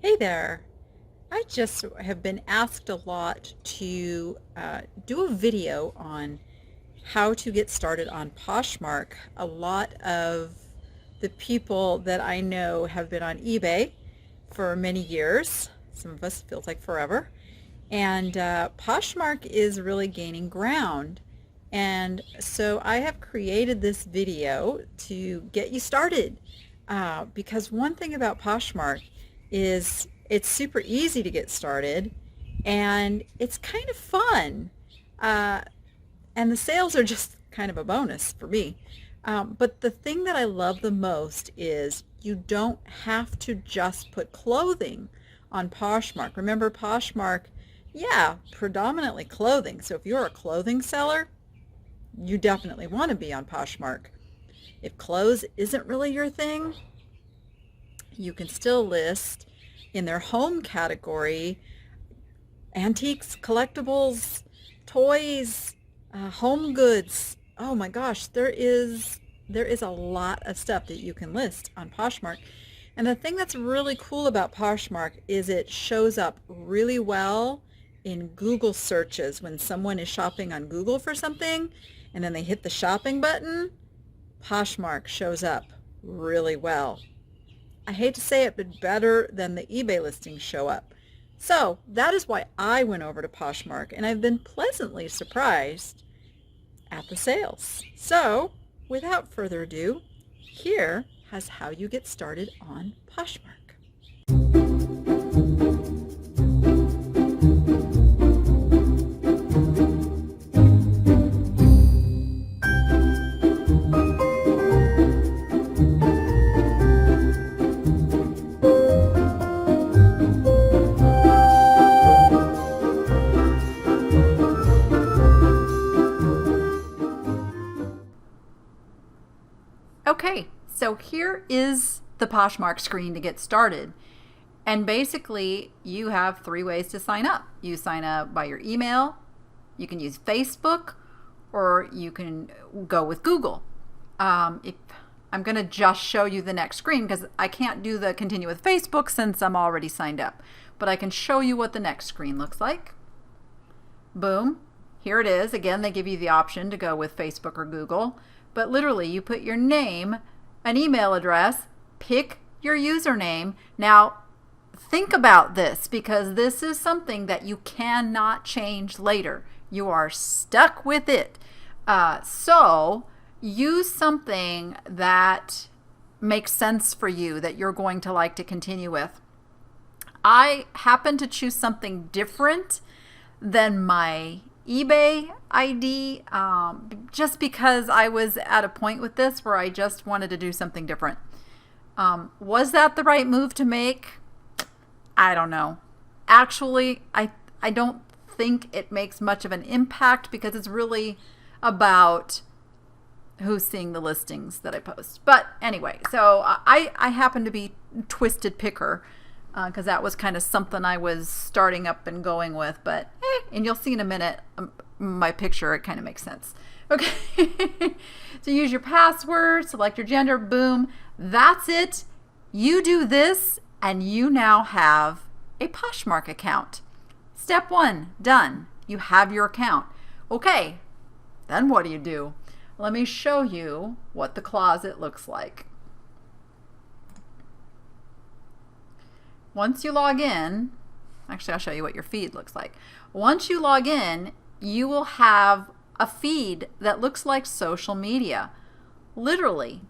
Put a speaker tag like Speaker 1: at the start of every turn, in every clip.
Speaker 1: Hey there. I just have been asked a lot to do a video on how to get started on Poshmark. A lot of the people that I know have been on eBay for many years. Some of us feels like forever. And Poshmark is really gaining ground. And so I have created this video to get you started. Because one thing about Poshmark is it's super easy to get started and it's kind of fun. Uh, and the sales are just kind of a bonus for me. But the thing that I love the most is you don't have to just put clothing on Poshmark. Remember, Poshmark, yeah, predominantly clothing. So if you're a clothing seller, you definitely want to be on Poshmark. If clothes isn't really your thing, you can still list in their home category antiques, collectibles, toys, home goods. Oh my gosh, there is a lot of stuff that you can list on Poshmark. And the thing that's really cool about Poshmark is it shows up really well in Google searches when someone is shopping on Google for something and then they hit the shopping button. Poshmark shows up really well. I hate to say it, but better than the eBay listings show up. So that is why I went over to Poshmark, and I've been pleasantly surprised at the sales. So without further ado, here is how you get started on Poshmark.
Speaker 2: Okay, so here is the Poshmark screen to get started. And basically, you have three ways to sign up. You sign up by your email, you can use Facebook, or you can go with Google. If I'm going to just show you the next screen because I can't do the continue with Facebook since I'm already signed up. But I can show you what the next screen looks like. Boom. Here it is. Again, they give you the option to go with Facebook or Google. But literally, you put your name, an email address, pick your username. Now, think about this because this is something that you cannot change later. You are stuck with it. So use something that makes sense for you that you're going to like to continue with. I happen to choose something different than my eBay ID just because I was at a point with this where I just wanted to do something different. Was that the right move to make? I don't know. Actually, I don't think it makes much of an impact because it's really about who's seeing the listings that I post. But anyway, so I happen to be twisted picker because that was kind of something I was starting up and going with. But and you'll see in a minute my picture, it kind of makes sense. Okay, so use your password, select your gender, boom. That's it. You do this and you now have a Poshmark account. Step one, done. You have your account. Okay, then what do? Let me show you what the closet looks like. Once you log in, actually I'll show you what your feed looks like. Once you log in, you will have a feed that looks like social media. Literally.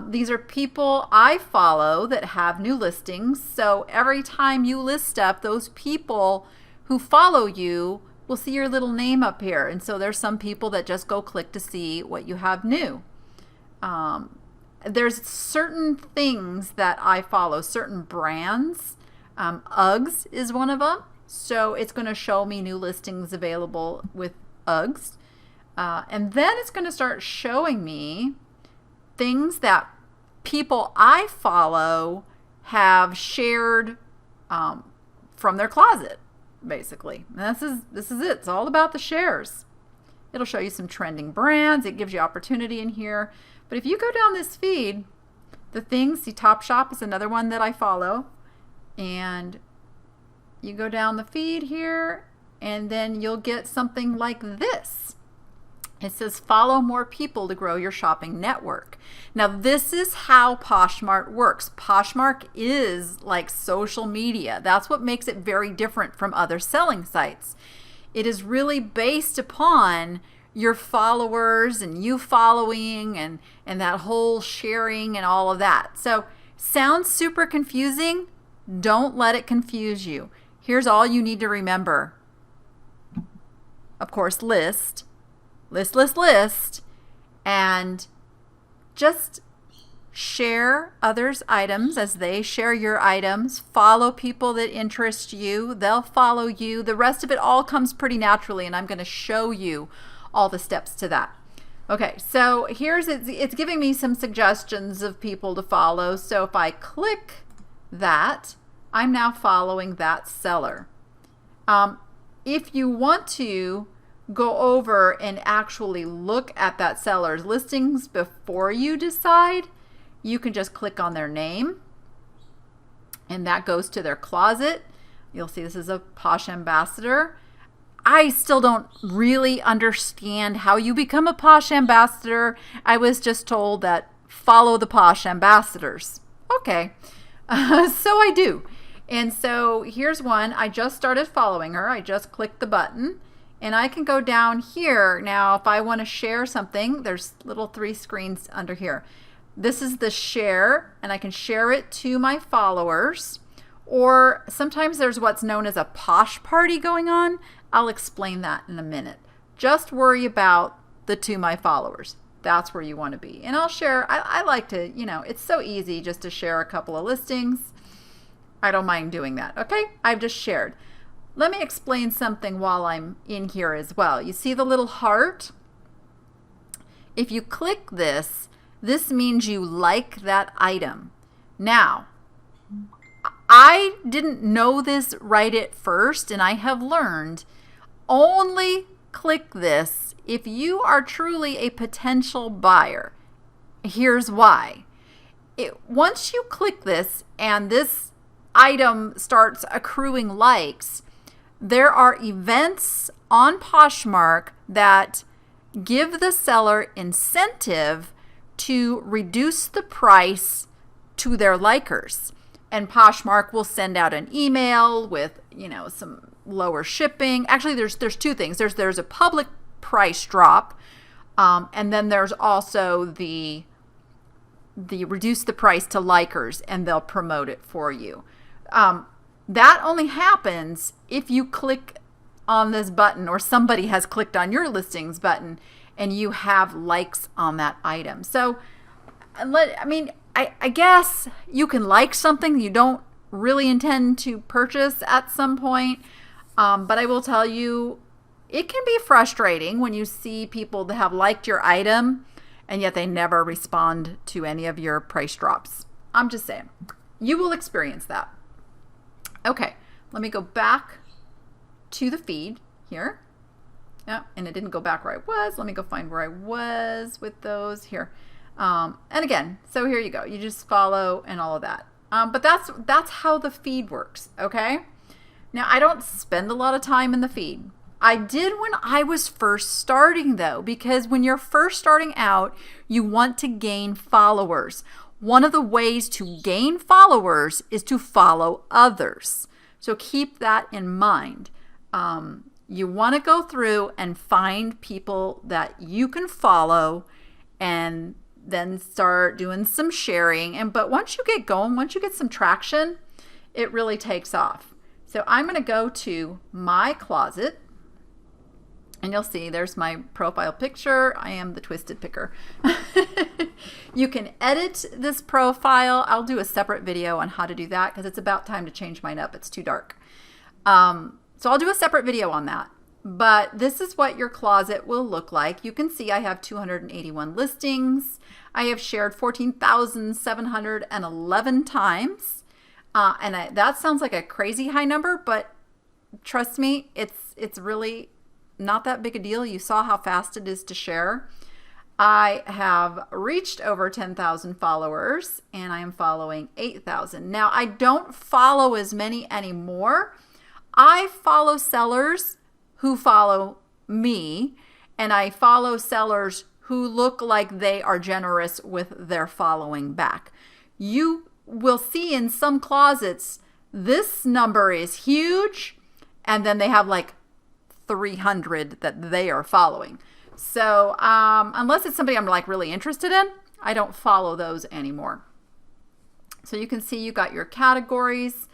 Speaker 2: These are people I follow that have new listings. So every time you list stuff, those people who follow you will see your little name up here. And so there's some people that just go click to see what you have new. There's certain things that I follow, certain brands. Uggs is one of them. So it's going to show me new listings available with Uggs. And then it's going to start showing me things that people I follow have shared from their closet, basically. And this is it. It's all about the shares. It'll show you some trending brands. It gives you opportunity in here. But if you go down this feed, the things, see Topshop is another one that I follow. And you go down the feed here, and then you'll get something like this. It says follow more people to grow your shopping network. Now this is how Poshmark works. Poshmark is like social media. That's what makes it very different from other selling sites. It is really based upon your followers and you following and that whole sharing and all of that. So sounds super confusing. Don't let it confuse you. Here's all you need to remember. Of course, list, and just share others' items as they share your items. Follow people that interest you. They'll follow you. The rest of it all comes pretty naturally, and I'm going to show you all the steps to that. Okay, so it's giving me some suggestions of people to follow. So if I click that, I'm now following that seller. If you want to go over and actually look at that seller's listings before you decide, you can just click on their name and that goes to their closet. You'll see this is a Posh Ambassador. I still don't really understand how you become a Posh Ambassador. I was just told that follow the Posh Ambassadors. Okay, so I do. And so here's one. I just started following her. I just clicked the button. And I can go down here. Now, if I want to share something, there's little 3 screens under here. This is the share, and I can share it to my followers. Or sometimes there's what's known as a Posh party going on. I'll explain that in a minute. Just worry about the to my followers. That's where you want to be. And I'll share, I like to, it's so easy just to share a couple of listings. I don't mind doing that. Okay, I've just shared. Let me explain something while I'm in here as well. You see the little heart? If you click this, this means you like that item. Now, I didn't know this right at first, and I have learned only click this if you are truly a potential buyer. Here's why. Once you click this and this item starts accruing likes, there are events on Poshmark that give the seller incentive to reduce the price to their likers. And Poshmark will send out an email with, some lower shipping. Actually, there's 2 things. There's a public price drop, and then there's also the reduce the price to likers, and they'll promote it for you. That only happens if you click on this button or somebody has clicked on your listings button and you have likes on that item. So, I guess you can like something you don't really intend to purchase at some point. But I will tell you, it can be frustrating when you see people that have liked your item and yet they never respond to any of your price drops. I'm just saying, you will experience that. Okay, let me go back to the feed here. Yeah, and it didn't go back where I was. Let me go find where I was with those here. And again, so here you go. You just follow and all of that. But that's how the feed works, okay? Now, I don't spend a lot of time in the feed. I did when I was first starting, though, because when you're first starting out, you want to gain followers. One of the ways to gain followers is to follow others. So keep that in mind. You want to go through and find people that you can follow and then start doing some sharing. But once you get going, once you get some traction, it really takes off. So I'm going to go to my closet. And you'll see there's my profile picture. I am the Twisted Picker. You can edit this profile. I'll do a separate video on how to do that because it's about time to change mine up. It's too dark. So I'll do a separate video on that. But this is what your closet will look like. You can see I have 281 listings. I have shared 14,711 times. That sounds like a crazy high number, but trust me, it's really not that big a deal. You saw how fast it is to share. I have reached over 10,000 followers and I am following 8,000. Now, I don't follow as many anymore. I follow sellers who follow me, and I follow sellers who look like they are generous with their following back. You will see in some closets, this number is huge, and then they have like 300 that they are following. So unless it's somebody I'm like really interested in, I don't follow those anymore. So you can see you got your categories.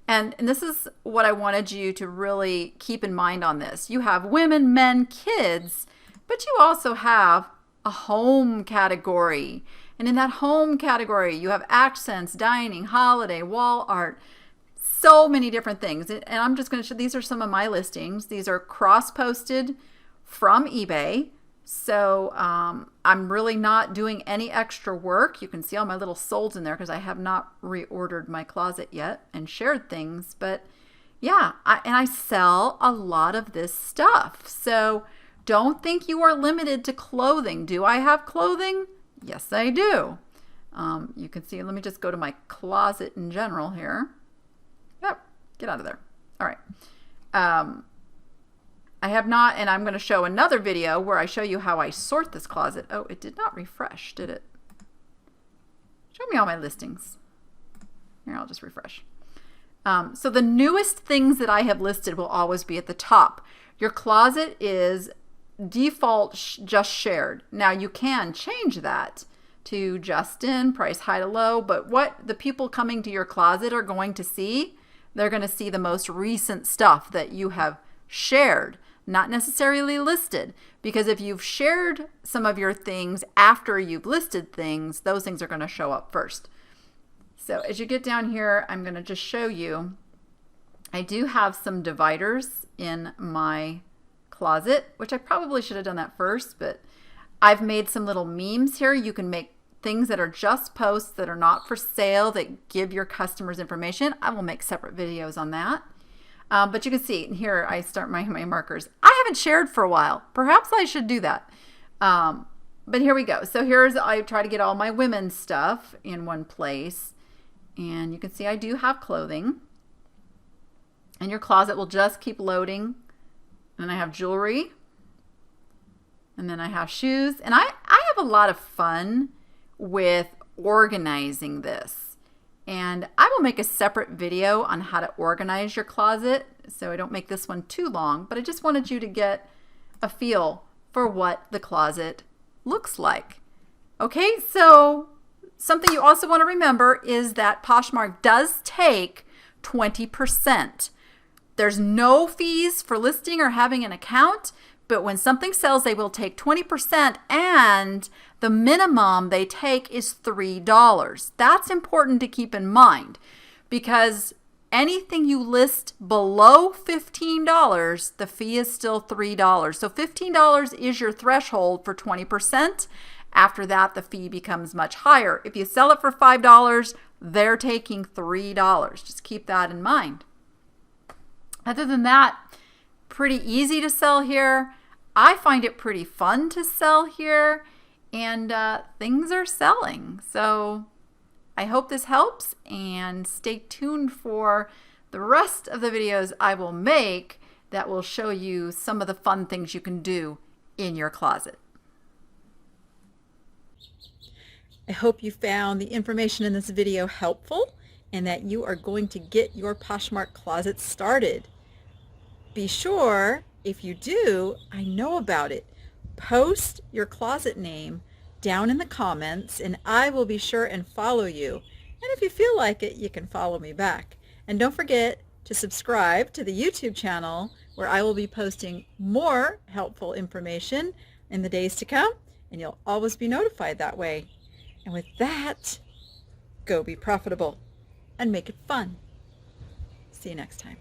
Speaker 2: And this is what I wanted you to really keep in mind on this. You have women, men, kids, but you also have a home category. And in that home category, you have accents, dining, holiday, wall art, so many different things. And I'm just going to show, these are some of my listings. These are cross-posted from eBay. So I'm really not doing any extra work. You can see all my little solds in there because I have not reordered my closet yet and shared things. But yeah, I sell a lot of this stuff. So don't think you are limited to clothing. Do I have clothing? Yes, I do. You can see, let me just go to my closet in general here. Yep, get out of there. All right. I have not, and I'm going to show another video where I show you how I sort this closet. Oh, it did not refresh, did it? Show me all my listings. Here, I'll just refresh. So the newest things that I have listed will always be at the top. Your closet is default just shared. Now you can change that to just in, price high to low, but what the people coming to your closet are going to see, they're going to see the most recent stuff that you have shared, not necessarily listed, because if you've shared some of your things after you've listed things, those things are going to show up first. So as you get down here, I'm going to just show you, I do have some dividers in my closet, which I probably should have done that first, but I've made some little memes here. You can make things that are just posts that are not for sale that give your customers information. I will make separate videos on that. But you can see here, I start my markers. I haven't shared for a while. Perhaps I should do that. But here we go. So here's, I try to get all my women's stuff in one place. And you can see I do have clothing. And your closet will just keep loading. And I have jewelry. And then I have shoes. And I have a lot of fun with organizing this. And I will make a separate video on how to organize your closet, so I don't make this one too long, but I just wanted you to get a feel for what the closet looks like. Okay, so something you also want to remember is that Poshmark does take 20%. There's no fees for listing or having an account, but when something sells, they will take 20%, and the minimum they take is $3. That's important to keep in mind, because anything you list below $15, the fee is still $3. So $15 is your threshold for 20%. After that, the fee becomes much higher. If you sell it for $5, they're taking $3. Just keep that in mind. Other than that, pretty easy to sell here. I find it pretty fun to sell here, and things are selling. So I hope this helps, and stay tuned for the rest of the videos I will make that will show you some of the fun things you can do in your closet.
Speaker 1: I hope you found the information in this video helpful and that you are going to get your Poshmark closet started. Be sure, if you do, I know about it. Post your closet name down in the comments and I will be sure and follow you. And if you feel like it, you can follow me back. And don't forget to subscribe to the YouTube channel where I will be posting more helpful information in the days to come, and you'll always be notified that way. And with that, go be profitable and make it fun. See you next time.